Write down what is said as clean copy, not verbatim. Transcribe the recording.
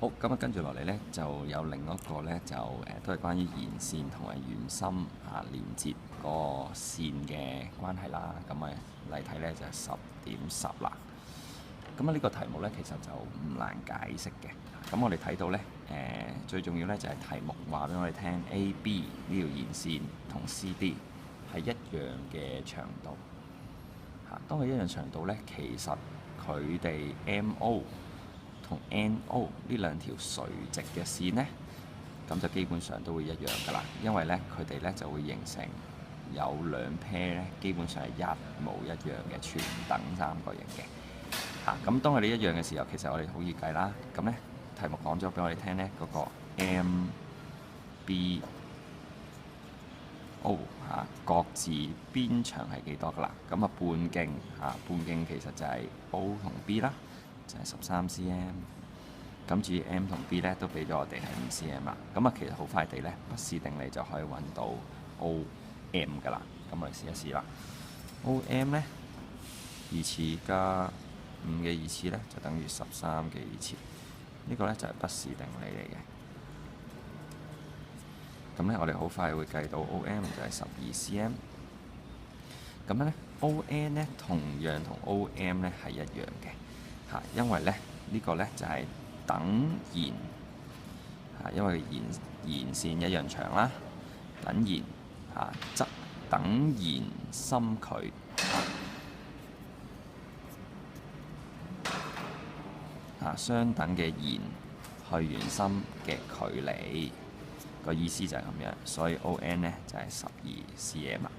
好，咁啊跟住落嚟呢，就有另一個呢，就都係關於弦線同埋鉛芯連接個線嘅關係啦。咁啊例題呢，就係10.10啦。咁啊呢個題目呢，其實就唔難解釋嘅。咁我哋睇到呢，最重要呢，就係題目話俾我哋聽 AB 呢條弦線同 CD 係一樣嘅長度。當佢一樣長度呢，其實佢哋 MO 同 NO 呢兩條垂直嘅線呢，咁就基本上都會一樣㗎啦。因為呢，佢哋呢就會形成有兩 pair 呢，基本上係一模一樣嘅全等三角形嘅。咁當佢哋一樣嘅時候，其實我哋好易計啦。咁呢，題目講咗俾我哋聽呢，嗰個 MBO 各自邊長係幾多㗎啦？咁啊半徑半徑其實就係 O 同 B 啦。就係13 cm， 咁至於 M 同 B 咧都俾咗我哋係5 cm 啦。咁啊，其實好快地咧，不試定理就可以揾到 OM 㗎啦。咁我哋試一試啦。OM 咧，二次加5嘅二次咧，就等於13嘅二次。呢個咧就係不試定理嚟嘅。咁咧，我哋好快會計到 OM 就係12 cm。咁咧 ON 咧同樣同 OM 咧係一樣嘅。因為咧呢個咧就係等弦因為弦線一樣長啦，等弦則等弦心距相等嘅弦去圓心嘅距離，個意思就係咁樣，所以 ON 咧就係12 cm 啦。